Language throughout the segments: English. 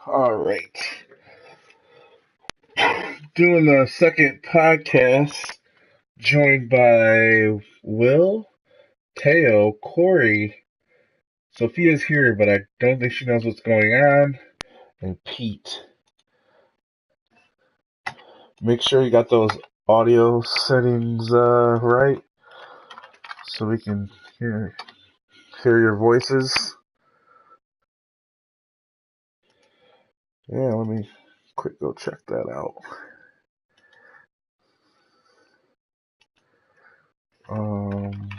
All right. Doing the second podcast, joined by Will, Teo, Corey. Sophia's here, but I don't think she knows what's going on. And Pete. Make sure you got those audio settings right so we can hear your voices. Yeah, let me quick go check that out. Um,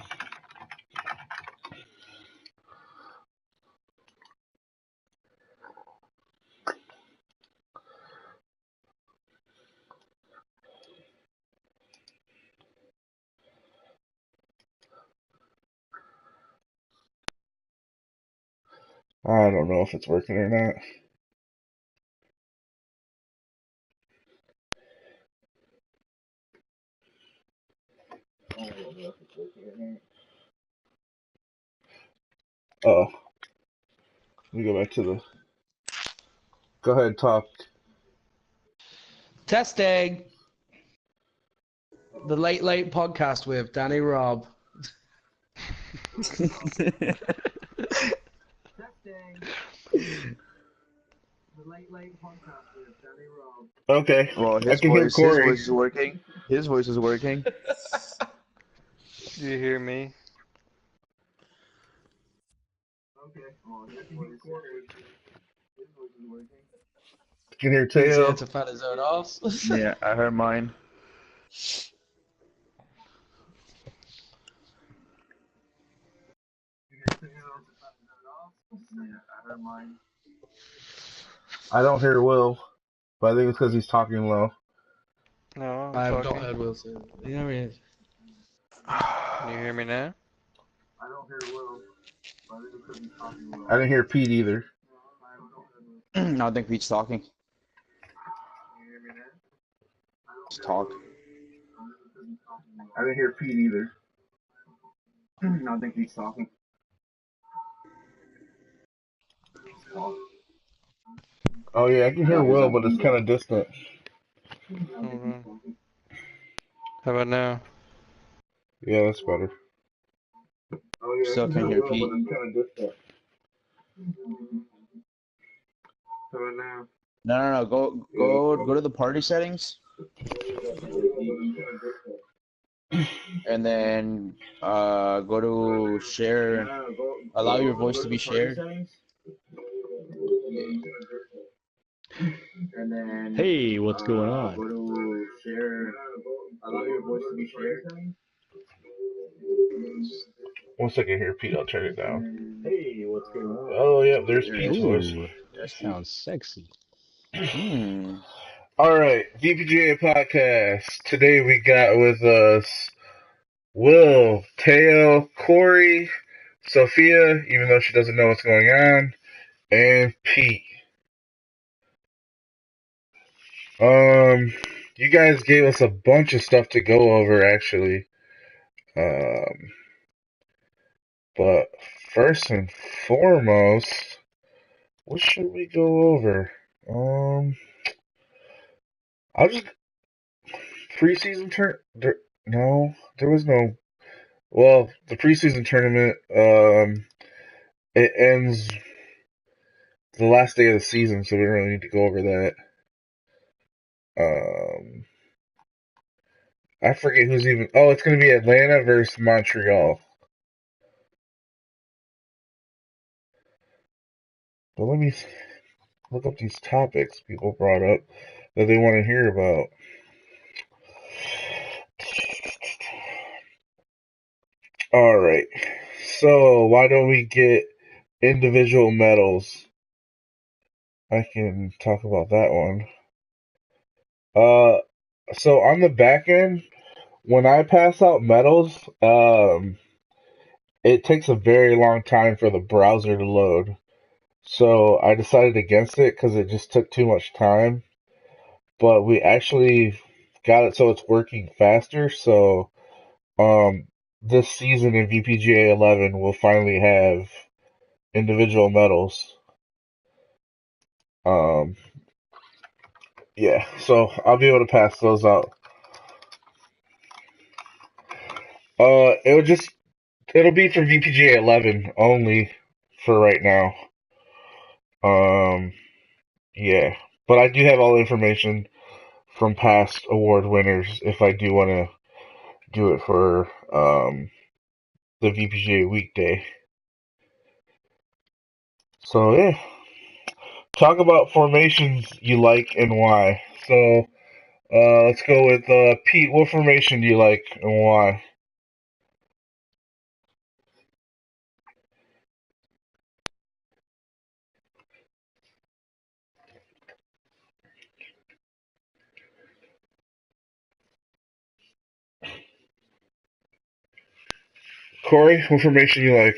I don't know if it's working or not. Oh, let me go back to the. Go ahead, talk. Testing. The Late Podcast with Danny Robb. Testing. The Late Podcast with Danny Robb. Okay, Well, I can hear his Corey. voice is working. His voice is working. Do you hear me? Okay. Well, I can hear Corey. His voice is working. I can hear He's Teo. here to fat his own arse. Yeah, I heard mine. I don't hear Will, but I think it's because he's talking low. No, I I'm have not talking. heard Wilson. You know he is. Can you hear me now? I don't hear Will, but I think it's because he's talking low. I didn't hear Pete either. I think Pete's talking. Can you hear me now? Just talk. I didn't hear Pete either. I think he's talking. Oh yeah, I can hear Will, but it's kind of distant. Hold on. How about now? Yeah, that's better. Oh yeah, Still I can can't hear hear Will, Pete. but it's kind of distant. How about now? No. Go to the party settings, and then go to share. Allow your voice to be shared. And then Hey, what's going on? go to share. Allow your voice to be shared. Once I can hear Pete, I'll turn it down. Hey, what's going on? Oh yeah, there's Pete's voice. Ooh, that sounds sexy. All right, VPGA Podcast. Today we got with us Will, Teo, Corey, Sophia, even though she doesn't know what's going on, and Pete. You guys gave us a bunch of stuff to go over, actually. But first and foremost, what should we go over? I'll just preseason no, there was no. Well, the preseason tournament, it ends the last day of the season, so we don't really need to go over that. I forget who's even. Oh, it's going to be Atlanta versus Montreal. But let me look up these topics people brought up that they want to hear about. All right. So why don't we get individual medals? I can talk about that one. So on the back end, when I pass out medals, it takes a very long time for the browser to load. So I decided against it because it just took too much time. But we actually got it so it's working faster. So this season in VPGA 11, we'll finally have individual medals. Um, yeah, so I'll be able to pass those out. It'll be for VPGA 11 only for right now. Yeah, but I do have all the information from past award winners if I do want to do it for the VPGA weekday. So yeah, talk about formations you like and why. So let's go with Pete. What formation do you like and why? Corey, what formation you like?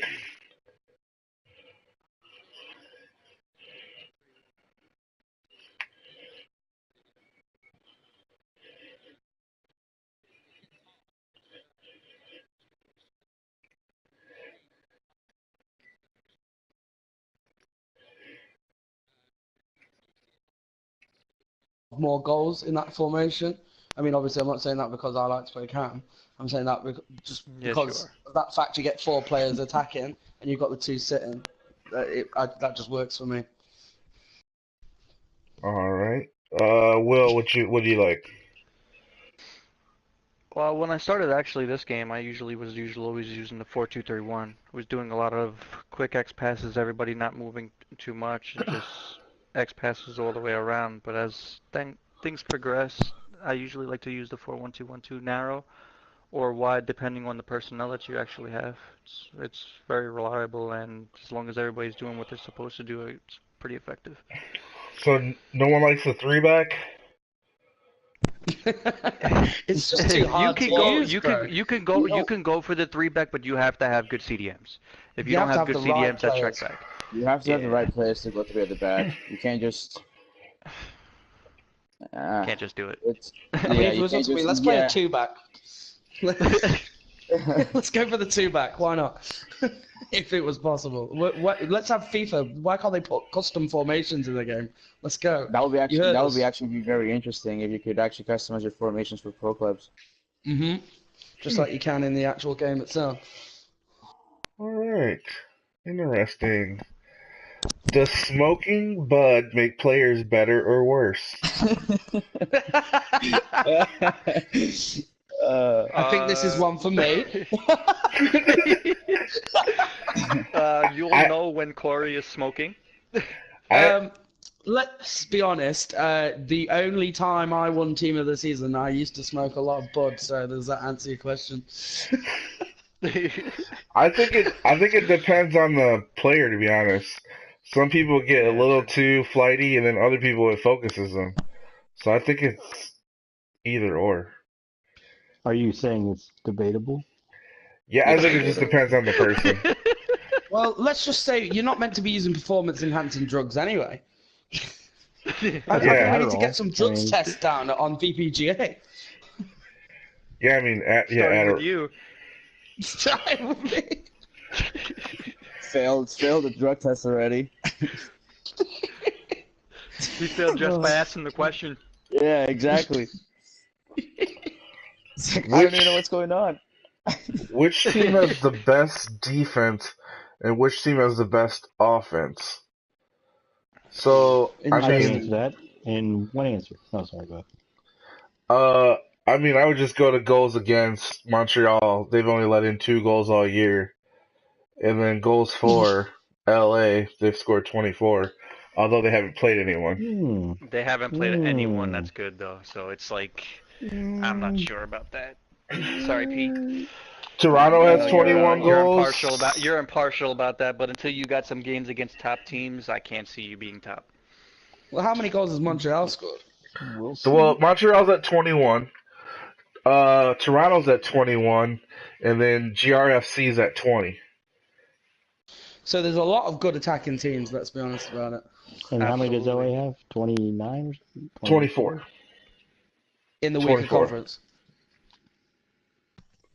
More goals in that formation. I mean, obviously, I'm not saying that because I like to play Cam. I'm saying that just Yes, you because are. of that fact you get 4 players attacking and you've got the 2 sitting. That just works for me. All right. Will, what do you like? Well, when I started actually this game, I always using the 4-2-3-1. Was doing a lot of quick X passes, everybody not moving too much, and just X passes all the way around. But as things progress, I usually like to use the 4-1-2-1-2 narrow or wide, depending on the personnel that you actually have. It's very reliable, and as long as everybody's doing what they're supposed to do, it's pretty effective. So no one likes the 3-back? It's just too You hard can to go, use, bro. you can go for the 3-back, but you have to have good CDMs. If you You don't have to have have good the right CDMs, that's check players. back. You have to have the Yeah, right players to go to be at the back. You can't just. Uh, can't just do it. it's I mean, yeah. if it You was up can't to me, just let's play a 2-back. Let's go for the 2-back. Why not? If it was possible. Let's have FIFA. Why can't they put custom formations in the game? Let's go. You heard that would us. be actually be very interesting if you could actually customize your formations for pro clubs. Just like you can in the actual game itself. All right. Interesting. Does smoking bud make players better or worse? I think this is one for me. You'll I know when Corey is smoking. I Let's be honest. The only time I won Team of the Season, I used to smoke a lot of bud. So does that answer your question? I think it depends on the player, to be honest. Some people get a Yeah, little true. too flighty, and then other people it focuses them. So I think it's either or. Are you saying it's debatable? Yeah, I Yeah, think it just depends on the person. well, let's just say you're not meant to be using performance-enhancing drugs anyway. I That's think like Yeah, we need to get Adderall. some I drugs mean, tests down on VPGA. yeah. I mean, Starting with you. Failed the drug test already. He failed just by asking the question. Yeah, exactly. It's like, I don't even know which what's going on. which team has the best defense, and which team has the best offense? So I I can mean, answer Interesting. that in one answer. Oh, sorry, go ahead. uh, I mean, I would just go to goals against Montreal. They've only let in 2 goals all year. And then goals for LA, they've scored 24, although they haven't played anyone. Hmm. They haven't played anyone that's good though, so it's like I'm not Hmm. sure about that. Sorry, Pete. Toronto I has know 21 goals. you're impartial about that, but until you got some games against top teams, I can't see you being top. Well, how many goals has Montreal scored? We'll Well, see. Montreal's at 21. Toronto's at 21, and then GRFC's at 20. So there's a lot of good attacking teams. Let's be honest about it. And how many does Absolutely. LA have? 29 or something? 24. 24? In the weaker 24. conference.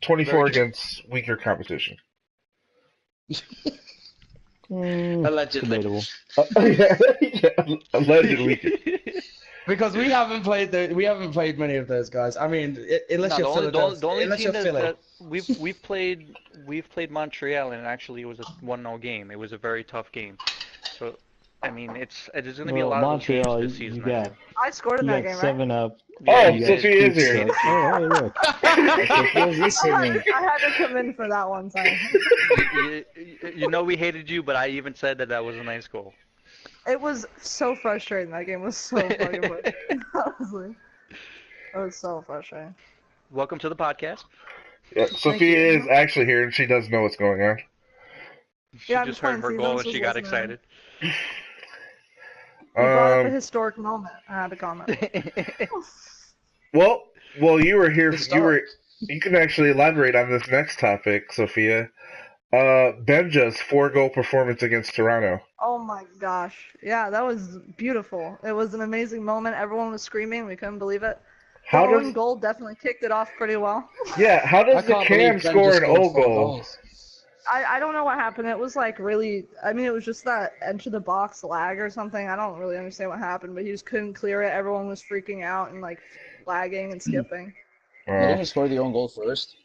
24 Very true. against weaker competition. Allegedly. Debatable. Yeah, allegedly. Because we haven't played many of those guys. I mean, unless No, you're the only unless team you're Philly. that we've played Montreal, and actually it was a 1-0 game. It was a very tough game. So I mean, there's going to be a lot Montreal, of those games this season. you got I scored in that game, right? 7-up. Yeah, Oh, you Sophie did. is here. Oh, hey, look. I had to come in for that one time. You know we hated you, but I even said that was a nice goal. It was so frustrating. That game was so fucking frustrating. Honestly. It was so frustrating. Welcome to the podcast. Yeah, Sophia you. is actually here, and she does know what's going on. She Yeah, I'm just just heard her playing goal and seasons, she got just listening. excited. You brought up a Um, historic moment. I had to comment. well, you were here. Historic. You can actually elaborate on this next topic, Sophia. Benja's 4-goal performance against Toronto. Oh my gosh. Yeah, that was beautiful. It was an amazing moment. Everyone was screaming. We couldn't believe it. The How own does goal definitely kicked it off pretty well. yeah? How I does the can't Cam believe Ben score just an scored own 4 goal? goals. I don't know what happened. It was like really, I mean, it was just that enter the box lag or something. I don't really understand what happened, but he just couldn't clear it. Everyone was freaking out and like lagging and skipping. Didn't he score the own goal first?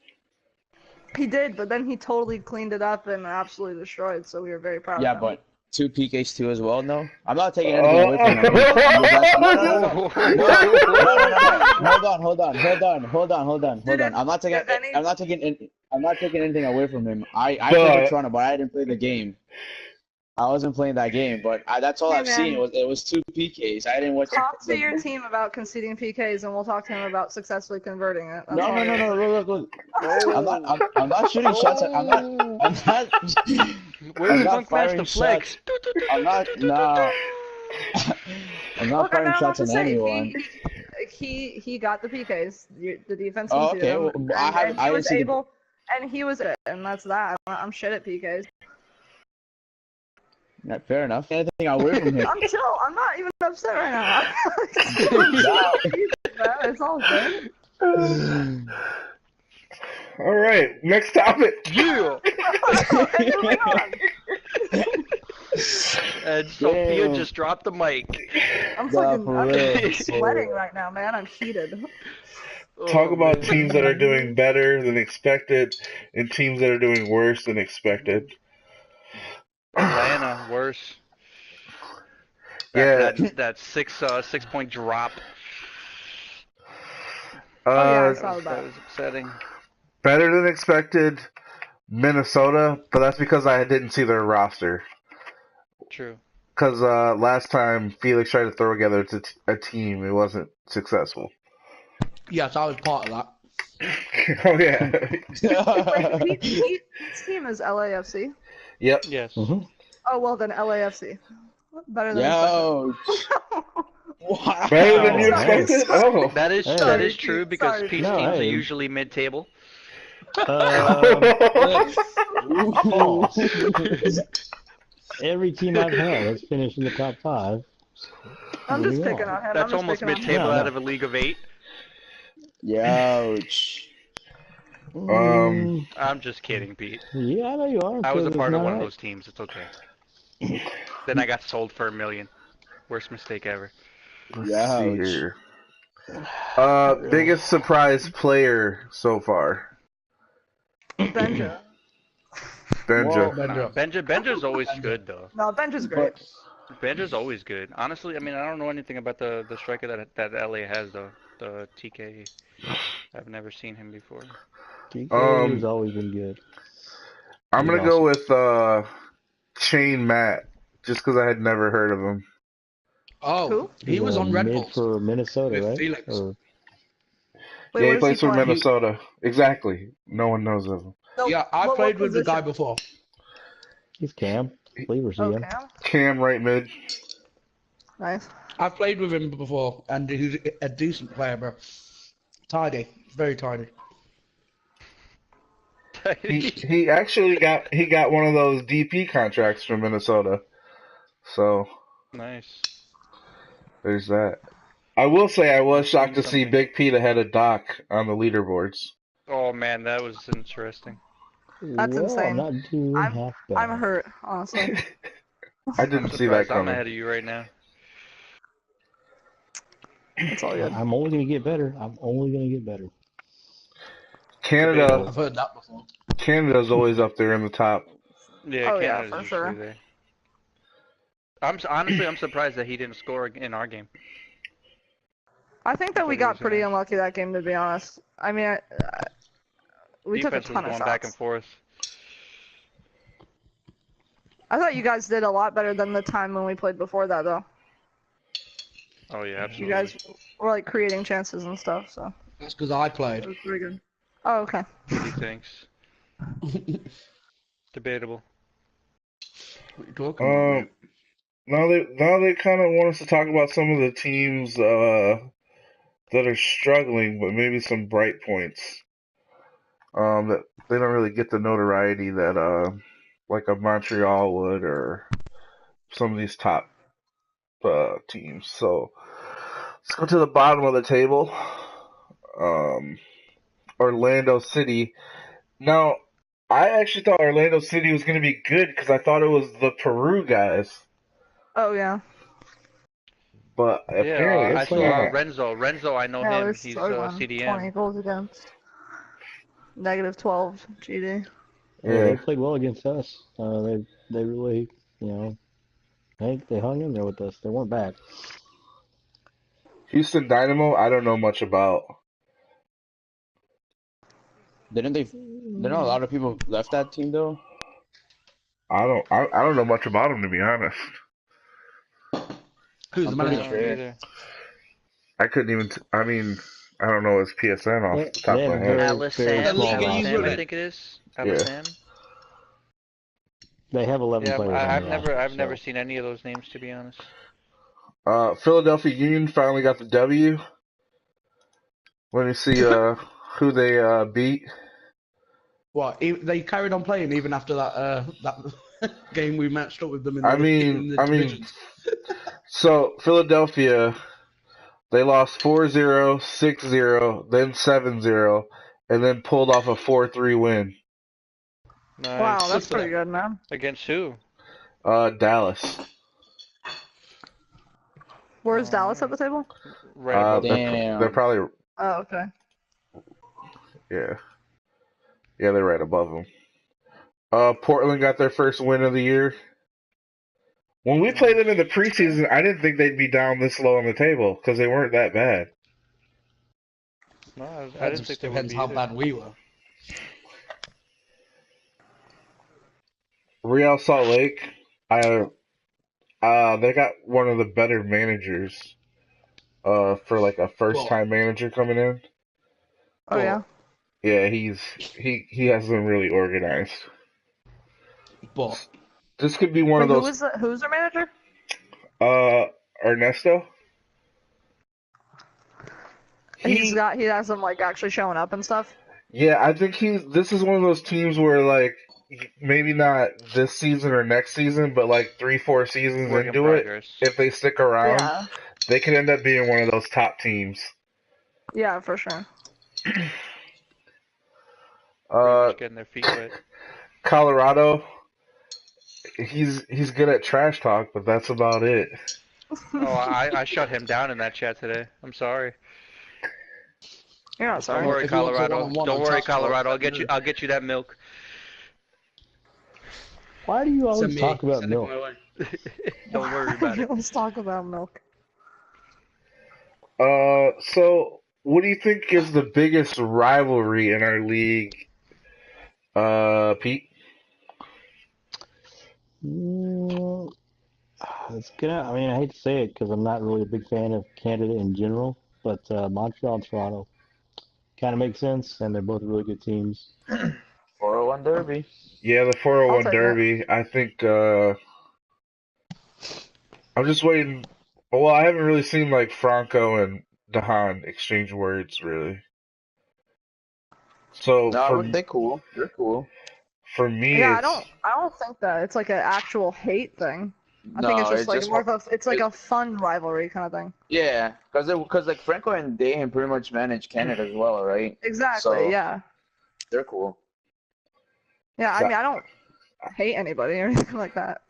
He did, but then he totally cleaned it up and absolutely destroyed, so we were very proud Yeah, of him. but 2 PKs too as well. No, I'm not taking anything away from him. No. Hold on. I'm not taking anything away from him. I played for Toronto, but I didn't play the game. I wasn't playing that game, but that's all Hey, I've man. seen. It was 2 PKs. I didn't watch. Talk to your team about conceding PKs, and we'll talk to him about successfully converting it. That's No. all. Look. I'm not shooting shots. I'm not. Where's not firing Funkmaster Flex? I'm not. Nah. I'm not Look, I firing know shots what to on say. anyone. He got the PKs. The defense Oh, conceded okay. them, Well, and I he was didn't see able, and he was it, and that's that. I'm shit at PKs. Yeah, fair enough. Anything away from him. I'm chill. I'm not even upset right now. It's all good. All right, next topic. Yeah. And moving on. And Sophia Damn. just dropped the mic. I'm Nah, fucking for I'm real. sweating right now, man. I'm heated. Talk Oh, about man. teams that are doing better than expected and teams that are doing worse than expected. Atlanta, worse. Yeah. That 6-point drop. Oh yeah, I Uh, saw That that. was upsetting. better than expected, Minnesota, but that's because I didn't see their roster. True. Because last time Felix tried to throw together a team, it wasn't successful. Yes, I was part of that. Oh yeah. Wait, Pete's team is LAFC. Yep. Yes. Mhm. Oh well, then LAFC. Better than Yo. Wow. Better than you Hey. expected. Oh. That is Hey. that is true because Sorry. Pete's No, teams are hey. usually mid-table. Every team I've had has finished in the top 5. I'm just Moving picking on. on him. That's I'm just almost picking on him. mid-table No, out no. of a league of 8. Ouch. I'm just kidding, Pete. Yeah, I know you are. I was a so part it's of one not of right. those teams. It's okay. Then I got sold for $1 million. Worst mistake ever. Let's Yeah, see ouch. here. Biggest surprise player so far. Benja. Benja. Whoa. Benja's always good though. No, Benja's great. Benja's always good. Honestly, I mean, I don't know anything about the striker that LA has though. The TK. I've never seen him before. TK has always been good. I'm He's gonna go with Shane Matt, just because I had never heard of him. Oh, Who? he He's was a on Red mid Bulls. for Minnesota, with right? Felix. Or, Wait, Yeah, where he does plays for play? Minnesota. Exactly. No one knows of him. No, Yeah, I what played with the guy position? before. he's Cam. Cleaver, see Oh, him. Cam? Cam right mid. Nice. I've played with him before, and he's a decent player, bro. Tidy, very tidy. He actually got one of those DP contracts from Minnesota. So Nice. there's that. I will say I was shocked to see Something. Big Pete ahead of Doc on the leaderboards. Oh man, that was interesting. That's Well, insane. not doing half bad. I'm hurt, honestly. I didn't see that Surprised I'm coming. ahead of you right now. It's all good. I'm only gonna get better. I'm only gonna get better. Canada, I've heard that before. Canada's always up there in the top. Yeah, Oh, yeah, Canada's for usually sure. there. Honestly, I'm surprised that he didn't score in our game. I think that we But he got was pretty in unlucky that game, to be honest. I mean, we took a Defense was ton of going shots. back and forth. I thought you guys did a lot better than the time when we played before that, though. Oh yeah, You absolutely. guys were like creating chances and stuff, so That's because I it played. was pretty good. Oh, okay. What do you thinks? Debatable. What are you talking about, mate? Now they kind of want us to talk about some of the teams that are struggling, but maybe some bright points. That they don't really get the notoriety that like a Montreal would or some of these top teams. So let's go to the bottom of the table. Orlando City. Now, I actually thought Orlando City was going to be good because I thought it was the Peru guys, Oh, yeah. but apparently I it's saw not. Renzo, I know Yeah, him. we're He's struggling. 20 CDM. goals against. -12 GD. Yeah, Yeah. they played well against us. They really, they hung in there with us. They weren't bad. Houston Dynamo, I don't know much about. Didn't a lot of people left that team though? I don't know much about them, to be honest. Who's the I'm pretty manager? sure. Either. I couldn't even. I mean, I don't know his PSN off the top They of my have head. Alice very Sam, small Alice roster. Sam, I think it is. Alice Yeah. Sam. They have 11 Yeah, players on I've the never, roster, I've never so- seen any of those names to be honest. Philadelphia Union finally got the W. Let me see who they beat. What? They carried on playing even after that game we matched up with them in I the, mean, in the divisions. So Philadelphia, they lost 4-0, 6-0, then 7-0, and then pulled off a 4-3 win. Nice. Wow, that's Good for pretty them. good, man. Against who? Dallas. Where's Oh, Dallas at man. the table? Right above. Damn. They're probably Oh, okay. yeah, they're right above them. Portland got their first win of the year. When we played them in the preseason, I didn't think they'd be down this low on the table because they weren't that bad. No, I That didn't just think they would depends be how either. bad we were. Real Salt Lake, they got one of the better managers. For like a first-time manager coming in. Oh, yeah. Yeah, he has them really organized. But This could be one of those. Who's their manager? Ernesto. He has them like actually showing up and stuff. Yeah, I think this is one of those teams where like maybe not this season or next season, but like 3-4 seasons Work in into it, progress. if they stick around, Yeah. they could end up being one of those top teams. Yeah, for sure. Pretty much getting their feet wet. Colorado. He's good at trash talk, but that's about it. Oh, I shut him down in that chat today. I'm sorry. You're not Don't sorry. worry, If you want to Colorado. one-on-one Don't on worry, trash talk, Colorado. I'll let me I'll get you that milk. Why do you always Send me- talk about send it milk? my way. Don't worry about it. Let's talk about milk. So what do you think is the biggest rivalry in our league, Pete? Mm, It's gonna. I mean, I hate to say it because I'm not really a big fan of Canada in general, but Montreal and Toronto kind of makes sense, and they're both really good teams. 401 Derby. Yeah, the I'll 401 take Derby. I think I'm just waiting. Well, I haven't really seen like Franco and Dahan exchange words really. So No, they're cool. They're cool. for me, Yeah, it's I don't think that it's like an actual hate thing. I think it's No, just like more of a it's like a fun rivalry kind of thing. yeah, because like Franco and Dahan pretty much manage Canada as well, right? Exactly. So- Yeah. They're cool. Yeah, I mean, I don't hate anybody or anything like that.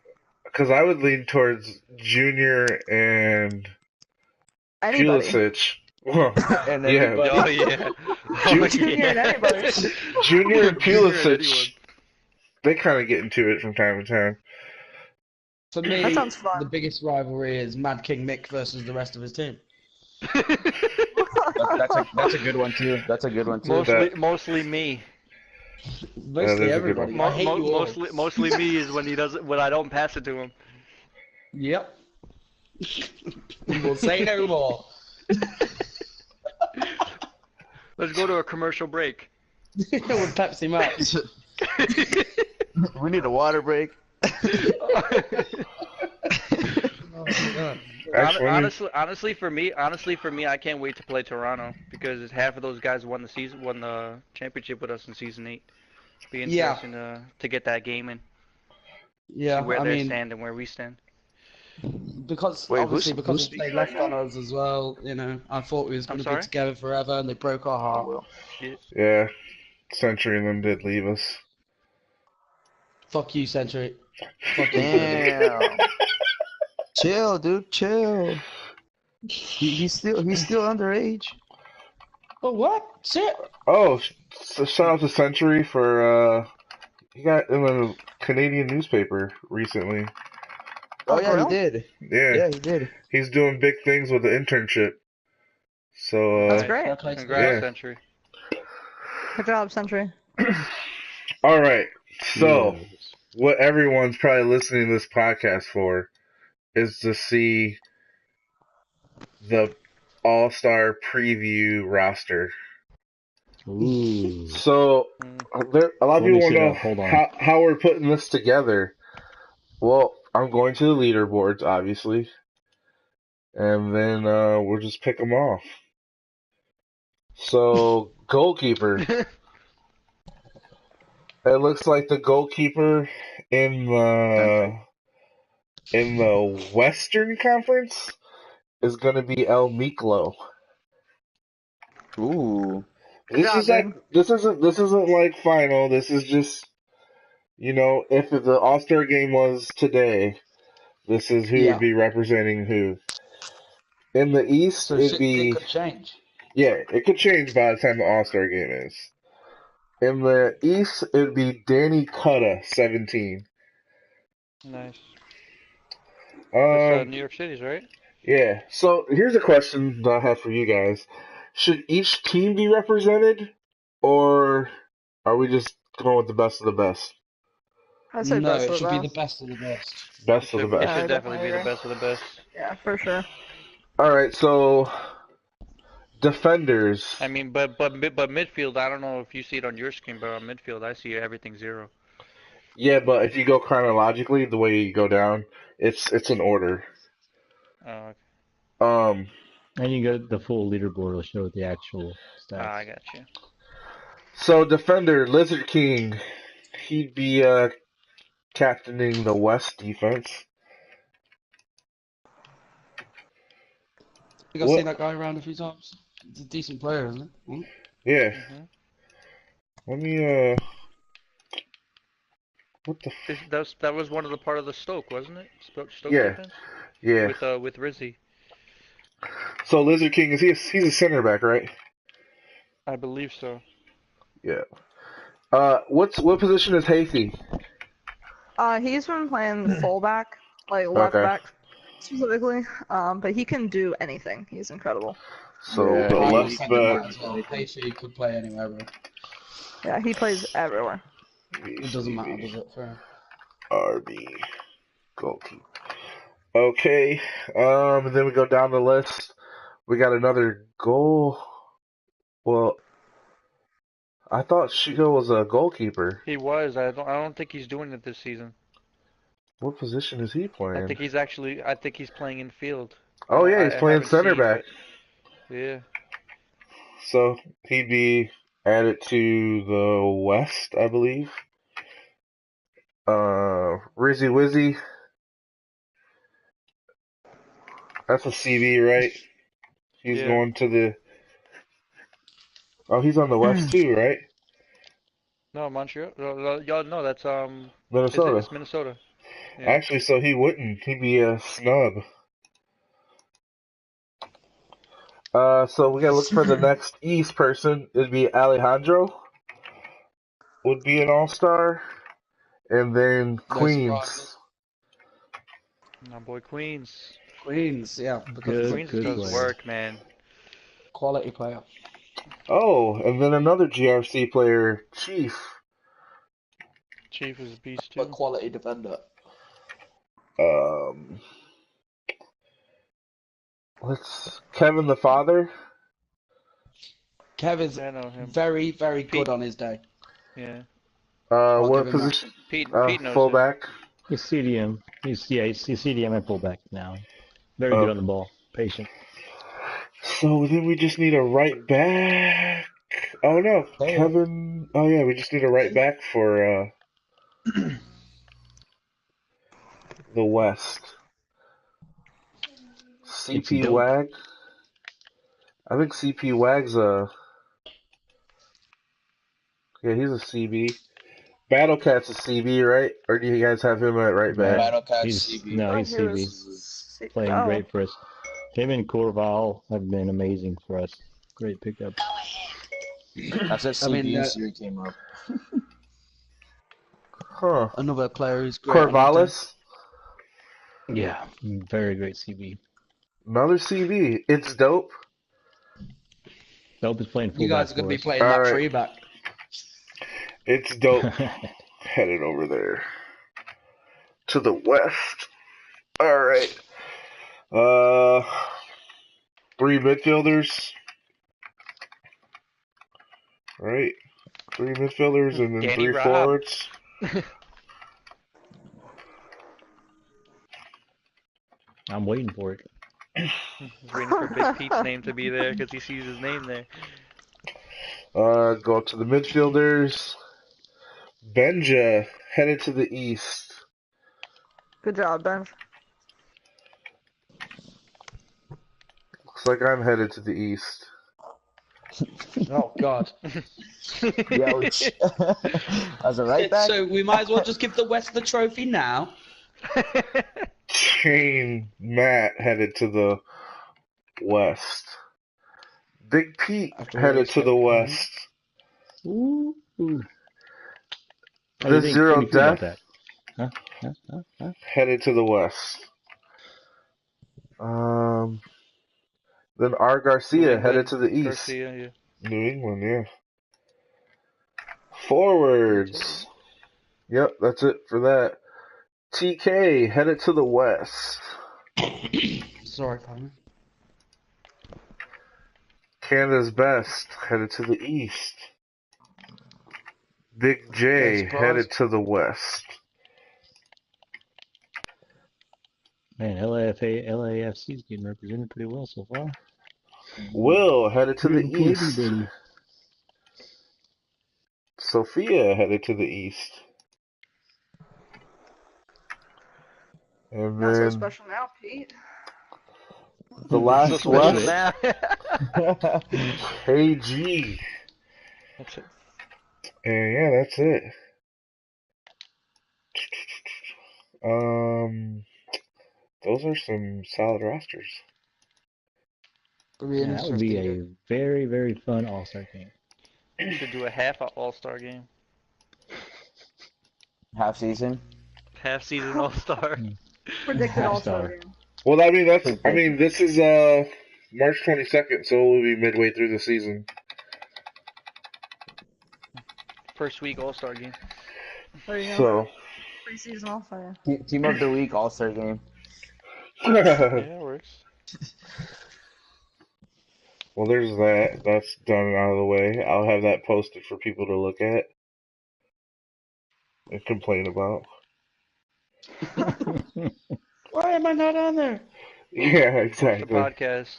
Because I would lean towards Junior and Anybody. Pulisic. Well, And yeah, everybody. Oh yeah. Oh Junior and yeah. anybody. Junior and Junior and Pulisic, they kind of get into it from time to time. For me, That sounds the fun. biggest rivalry is Mad King Mick versus the rest of his team. That's a good one too. That's a good one too. Mostly me. Mostly is a good one. everybody. I hate you all. Mostly me is when I don't pass it to him. Yep. We'll say no more. Let's go to a commercial break. With Pepsi Max. We need a water break. Oh my God. Honestly, for me, I can't wait to play Toronto because half of those guys won the championship with us in season 8. Be Yeah. interesting to get that game in, Yeah, see where I they mean, stand and where we stand. because Wait, obviously who's because they speaking left right on now? us as well, you know, I thought we was I'm going to be sorry? together forever, and they broke our heart. Yeah, Century and them did leave us. Fuck you, Century. Fuck you, Century. Damn. Chill, dude. Chill. He's still underage. Oh, what? Shit. Oh, so shout out to Century for he got in a Canadian newspaper recently. Oh Oh, yeah, for he real? did. Yeah, Yeah, he did. he's doing big things with the internship. So That's Nice. great. Fair play to Congrats, Yeah. Century. Good job, Century. all right. So Yes. what everyone's probably listening to this podcast for is to see the All-Star preview roster. Ooh. So a lot of Let me people want see to know that. Hold on. how we're putting this together. Well, I'm going to the leaderboards, obviously, and then we'll just pick them off. So goalkeeper, it looks like the goalkeeper in the Western Conference is going to be El Miklo. Ooh. This job, is like this isn't like final. This is just if the All-Star game was today, this is who would be representing who. In the East, So it'd shit, it be could change. it could change by the time the All-Star game is. In the East, it'd be Danny Cutta, 17. Nice. That's Um, New York City's, right? yeah. So here's a question that I have for you guys: should each team be represented, or are we just going with the best of the best? I'd say No, best it of should the be the best. best of the best. Best of the It best. Yeah, I should definitely be the agree. best of the best. Yeah, for sure. All right. So defenders. I mean, but midfield, I don't know if you see it on your screen, but on midfield, I see everything 0. Yeah, but if you go chronologically, the way you go down, it's an order. Oh, okay. Um. And you get the full leaderboard will show the actual stats. I got you. So defender Lizard King, he'd be captaining the West defense. I think I've seen that guy around a few times. He's a decent player, isn't he? Yeah. hmm Let me what the That was one of the part of the Stoke, wasn't it? Stoke Yeah. defense yeah. with Rizzy, So Lizard King he's a center back, right? I believe so. Yeah. What position is Hasty? He's been playing fullback, like left Okay. back specifically. But he can do anything. He's incredible. So Yeah, the I left was thinking that back. as well. Pacey could play anywhere, bro. Yeah, he plays everywhere. It doesn't matter, does it? Fair. RB goalkeeper. Okay. Then we go down the list. We got another goal. Well, I thought Shigo was a goalkeeper. He was. I don't think he's doing it this season. What position is he I playing? think he's playing in field. Oh yeah, he's I playing haven't center seen, back. but yeah. So he'd be added to the West, I believe. Rizzy Wizzy. That's a CB, right? He's going to the. Oh, he's on the West too, right? No, Montreal. No, that's Minnesota. It's Minnesota. Yeah. Actually, so he wouldn't. He'd be a snub. So we gotta look for the next East person. It'd be Alejandro. Would be an all-star. And then No Queens. surprises. My boy Queens. Queens, yeah, because Good, he's a Queens good does player. work, man. quality player. Oh, and then another GRC player, Chief. Chief is a beast But too. quality defender. Um, Kevin the father. Kevin's I know him. very, very good Pete. on his day. Yeah. I'll What give him that. position? Pete knows him. Fullback. He's CDM. He's CDM and fullback now. Very good on the ball. Patient. So then we just need a right back. Oh no, Hey. Kevin. Oh yeah, we just need a right back for the West. CP dope. Wag. I think CP Wag's he's a CB. Battlecat's a CB, right? Or do you guys have him at right back? Battlecat He's CB. no, Oh, he's he CB. was Playing oh. great for us. Him and Corval have been amazing for us. Great pickups. That's a I mean, CB series came up. Huh. Another player who's great. on his day. Corvallis, Yeah, very great CB. another CB. It's dope. Dope is playing fullback You guys are going for to be us. playing All that right. free back. It's dope. Headed over there to the West. All right. 3 midfielders. Right. 3 midfielders and then Danny 3 Robb. forwards. I'm waiting for it. He's waiting for Big Pete's name to be there because he sees his name there. Go to the midfielders. Benja headed to the east. Good job, Ben. Looks like I'm headed to the east. Oh, God. Ouch. As a right back, So we might as well just give the West the trophy now. Shane Matt headed to the west. Big Pete After headed all to the west. Ooh. How do you The think Zero Jimmy feel about Death that? Huh? headed to the west. Then R. Garcia headed to the east. Garcia, yeah. New England, yeah. Forwards. Yep, that's it for that. TK headed to the west. Sorry, pardon. Canada's Best headed to the east. Big J No surprise. headed to the west. Man, LAFC's getting represented pretty well so far. Will headed to the Rooting for east. everybody. Sophia headed to the east. And Not so then special now, Pete. the So last special west, now. KG. That's it. And yeah, that's it. Those are some solid rosters. It'll be an Yeah, that would be interesting a game. very, very fun All-Star game. Should do a half All-Star game. half season. Half season All-Star. Predicted Half All-Star star. game. Well, this is March 22nd, so we'll be midway through the season. First week All-Star game. There you go. So Preseason All-Star. Team of the week All-Star game. Yeah, it works. well, there's that. That's done and out of the way. I'll have that posted for people to look at and complain about. Why am I not on there? Yeah, The exactly. podcast.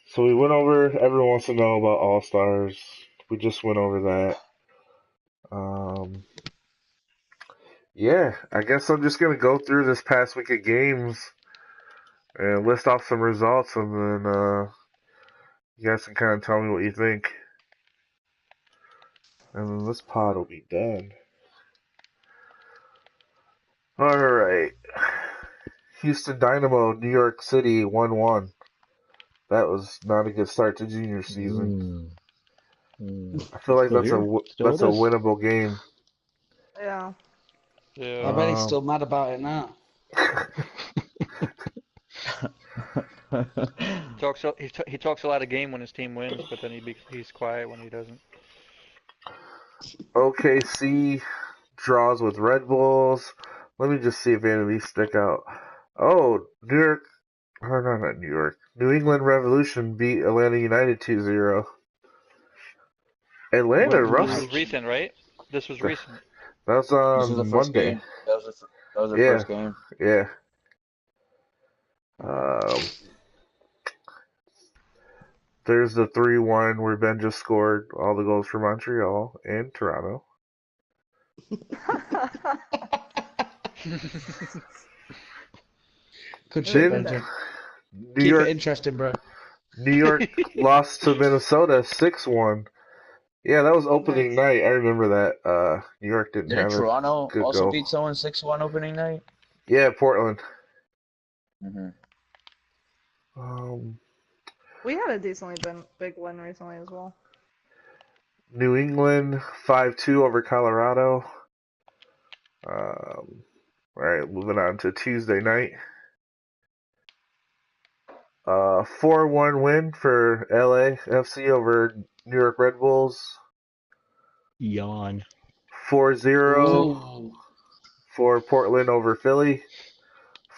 So we went over, everyone wants to know about All-Stars. We just went over that. Yeah, I guess I'm just going to go through this past week of games and list off some results, and then you guys can kind of tell me what you think. and then this pod will be done. All right. Houston Dynamo, New York City, 1-1. That was not a good start to junior season. I feel like Still that's here. Still that's with a us. winnable game. Yeah. I bet he's still mad about it now. He talks a lot of game when his team wins, but then he's quiet when he doesn't. OKC draws with Red Bulls. Let me just see if any of these stick out. Oh, New York. Oh, no, not New York. New England Revolution beat Atlanta United 2-0. Atlanta, This rough. was recent, right? This was recent. That was This was the on first Monday. game. That was their Yeah. first game. Yeah. There's the 3-1 where Ben just scored all the goals for Montreal and Toronto. Good shit, Then Benji. New Keep York, it interesting, bro. New York lost to Minnesota 6-1. Yeah, that was opening night. I remember that. New York didn't Didn't have Toronto a good also goal. beat someone 6-1 opening night? Yeah, Portland. Mm-hmm. We had a decently big win recently as well. New England 5-2 over Colorado. All right, moving on to Tuesday night. 4-1 win for LAFC over New York Red Bulls. Yawn. 4-0 for Portland over Philly.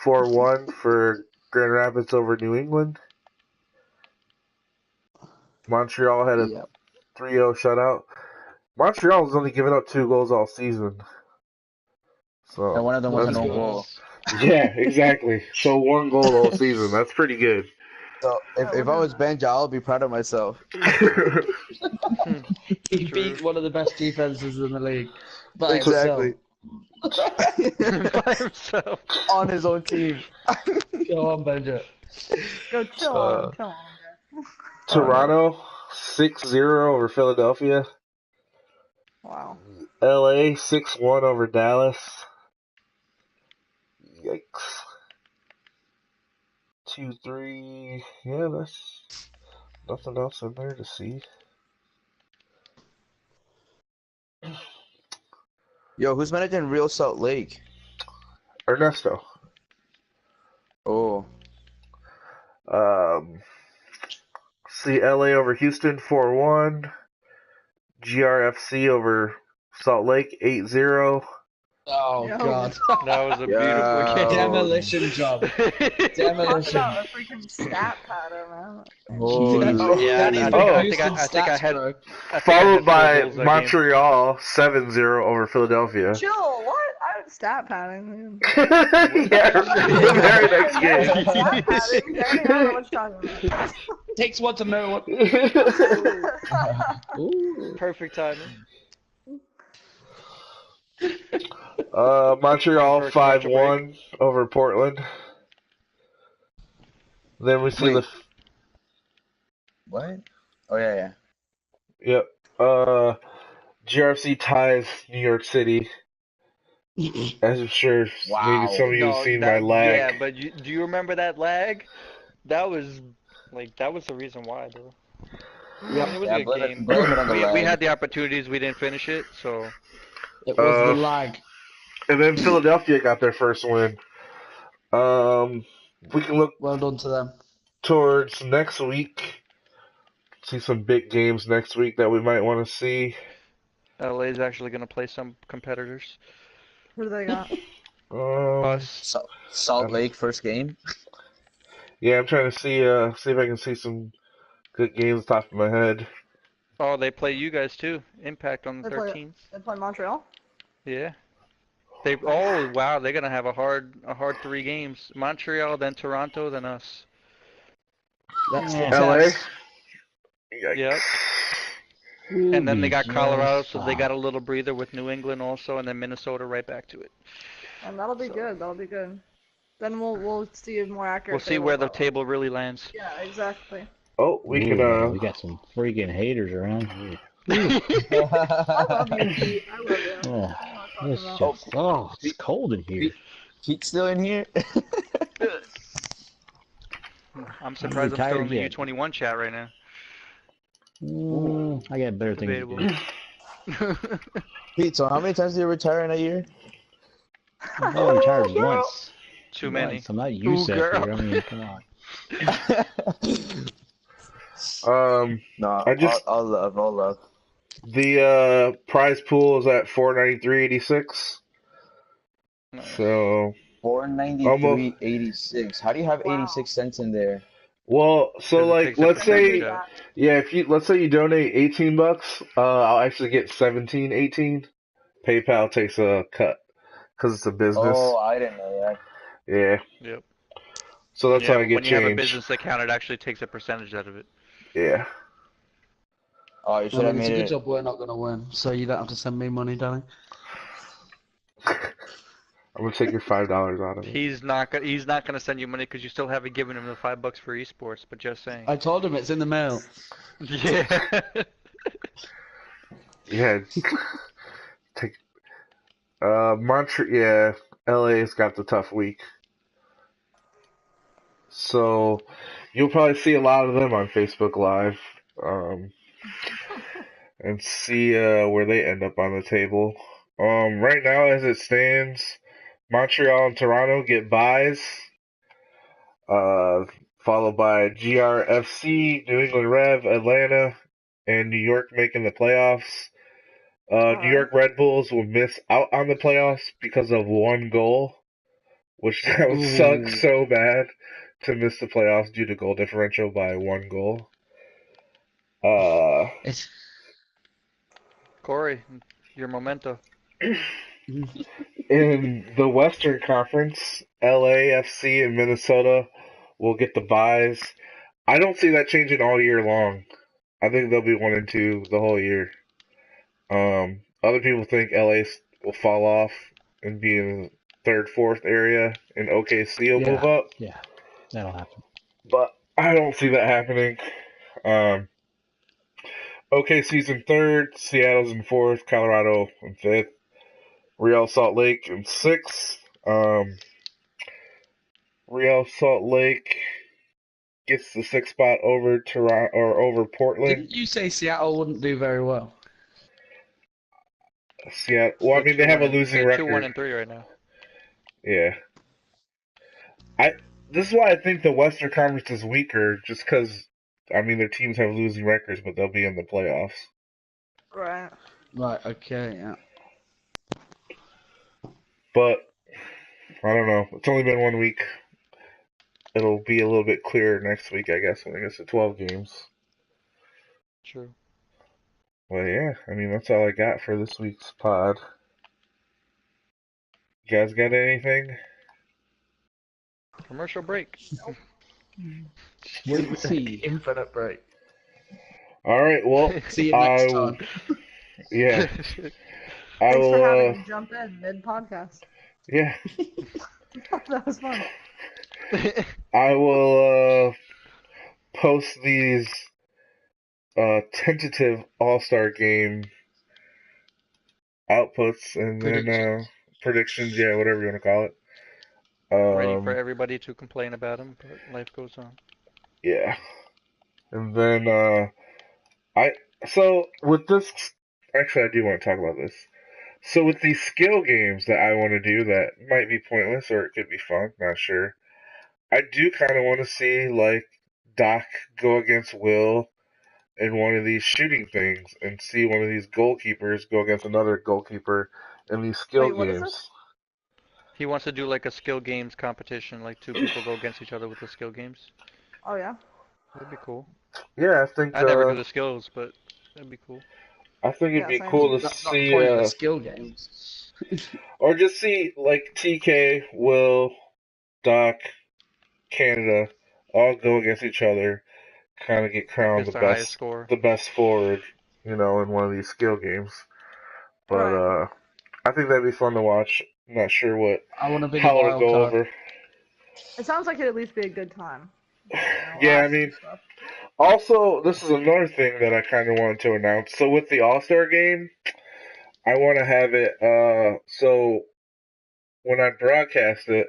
4-1 for Grand Rapids over New England. Montreal had a 3-0 shutout. Montreal has only given up 2 goals all season. So And one of them was an own goal. Yeah, exactly. So 1 goal all season. That's pretty good. So if I was Benja, I'll be proud of myself. He beat one of the best defenses in the league. By Exactly. By himself. On his own team. Go on, Benja. Go chill on. Toronto 6-0 over Philadelphia. Wow. LA 6-1 over Dallas. Yikes. 2-3. Yeah, that's nothing else in there to see. Yo, who's managing Real Salt Lake? Ernesto. Oh. See LA over Houston 4-1. GRFC over Salt Lake 8-0. Oh, God. That was a beautiful game. Demolition job. Talk Demolition. about a freaking stat pattern, man. Yeah, I think I had. Followed by Montreal 7-0 over Philadelphia. Chill, what? I have stat padding. Yeah, the very next game. Stat padding? Danny, I don't know what you're talking about. Takes one to know what. Perfect timing. Montreal 5-1 over Portland. Then we see What? Oh, yeah. Yep. GRFC ties New York City. As I'm sure maybe some of you have seen my lag. Yeah, but do you remember that lag? That was the reason why, though. Yeah, it was a good game. We had the opportunities, we didn't finish it, so. It was the lag. And then Philadelphia got their first win. We can look well done to them towards next week. See some big games next week that we might want to see. LA is actually going to play some competitors. Who do they got? Us. Salt Lake first game. Yeah, I'm trying to see if I can see some good games top of my head. Oh, they play you guys too. Impact on the 13th. They play Montreal? Yeah. Wow, they're gonna have a hard 3 games. Montreal, then Toronto, then us. That's LA. Yep. And then they got Colorado, so they got a little breather with New England also, and then Minnesota right back to it. And that'll be good. That'll be good. Then we'll see a more accurate. We'll see where the table really lands. Yeah, exactly. Oh, we can. We got some freaking haters around here. I love you, Pete. I love you. Oh, I'm not talking it's about. just, it's cold in here. Pete's still in here? I'm surprised I'm still retired in the yet. U21 chat right now. I got better things to Debatable. do. Pete, so how many times did you retire in a year? I've only retired Girl. once. Too many. Once. I'm not Ooh, Yusef girl. here. I mean, come on. No, I just all love, all love. the prize pool is at 493.86. Nice. So almost 493.86. How do you have Wow. 86 cents in there? well. So 'Cause it like, takes a let's percentage say out. yeah, if you let's say you donate $18, I'll actually get 17.18. PayPal takes a cut because it's a business. Oh, I didn't know that. Yeah, Yep. so that's Yeah, how I but get when you have a change. business account, it actually takes a percentage out of it. Yeah. Oh, you I should have mean, it's a made good it. job we're not going to win, so you don't have to send me money, Danny. I'm gonna take your $5 out of it. He's not gonna send you money because you still haven't given him the $5 for esports. But just saying. I told him it's in the mail. Yeah. Yeah. Take Montreal. Yeah, LA's got the tough week, so you'll probably see a lot of them on Facebook Live, and see where they end up on the table. Right now, as it stands, Montreal and Toronto get buys, followed by GRFC, New England Rev, Atlanta, and New York making the playoffs. New York Red Bulls will miss out on the playoffs because of one goal, which that would suck Ooh. so bad to miss the playoffs due to goal differential by one goal. It's Corey, your memento. In the Western Conference, LAFC and Minnesota will get the buys. I don't see that changing all year long. I think they'll be 1 and 2 the whole year. Other people think LA will fall off and be in the third, fourth area, and OKC will move up. Yeah, that'll happen. But I don't see that happening. OKC's in third, Seattle's in fourth, Colorado in fifth, Real Salt Lake in sixth. Real Salt Lake gets the sixth spot over Toronto or over Portland. Didn't you say Seattle wouldn't do very well? Seattle. Well, I mean they have a losing They're record. 2-1-3 right now. Yeah. This is why I think the Western Conference is weaker, just because, I mean, their teams have losing records, but they'll be in the playoffs. Right. Right. Okay. Yeah. But I don't know. It's only been 1 week. It'll be a little bit clearer next week, I guess, when it gets to 12 games. True. Well, yeah. I mean, that's all I got for this week's pod. You guys got anything? Commercial break. Wait and see. Infinite break. All right. Well, See you next time. yeah. I Thanks for having will. me jump in mid podcast. Yeah. That was fun. I will post these tentative All-Star game outputs and then predictions, yeah, whatever you want to call it. Ready for everybody to complain about him, but life goes on. Yeah. And then so with this, actually I do want to talk about this. So with these skill games that I want to do that might be pointless or it could be fun, not sure. I do kind of want to see like Doc go against Will in one of these shooting things and see one of these goalkeepers go against another goalkeeper in these skill Wait, what is games. this? He wants to do like a skill games competition, like two people go against each other with the skill games. Oh yeah. That'd be cool. Yeah, I think I never do the skills, but that'd be cool. I think it'd be same. cool to That's not see the point of the skill games. or just see like TK, Will, Doc, Canada all go against each other, kind of get crowned Gets the highest score. the best forward, in one of these skill games. But Right. I think that'd be fun to watch. I'm not sure I want to be the how it'll wild go card. over. It sounds like it'd at least be a good time. Yeah, I Laughs and mean, stuff. Also, this is another thing that I kind of wanted to announce. So with the All-Star game, I want to have it. So when I broadcast it,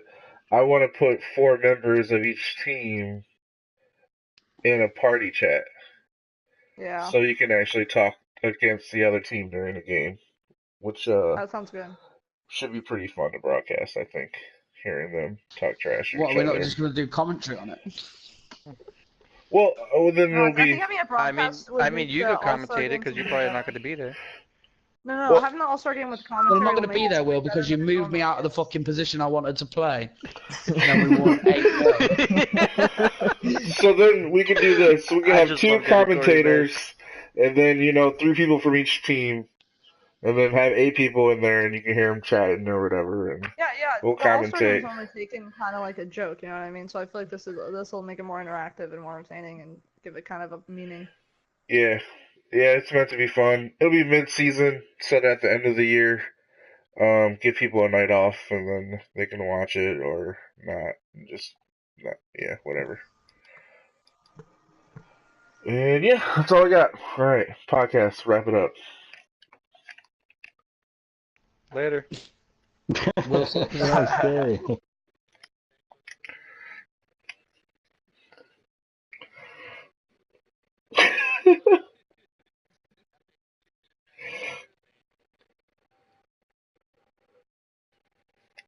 I want to put 4 members of each team in a party chat, Yeah, so you can actually talk against the other team during the game, which that sounds good. should be pretty fun to broadcast. I think hearing them talk trash to What, each we're not other. just going to do commentary on it? Well, then No, it'll I think be. having a I mean, broadcast would I mean, make you the could All-Star commentate it game because you're something probably better. not going to be there. No, Well, having the All-Star game with But commentary I'm not will going to make be it there, Will, better because you than it moved me normally out of the is. fucking position I wanted to play. And then we won 8-0. so then we can do this. We can I have just 2 love getting Corey back. commentators, and then 3 people from each team, and then have 8 people in there, and you can hear them chatting or whatever, and Yeah, we'll the All-Star game is commentate. only taken kind of like a joke, you know what I mean? So I feel like this will make it more interactive and more entertaining and give it kind of a meaning. Yeah, it's meant to be fun. It'll be mid-season, set at the end of the year. Give people a night off, and then they can watch it or not. Just not, whatever. And yeah, that's all I got. All right, podcast. Wrap it up. Later. Will sucks. Okay.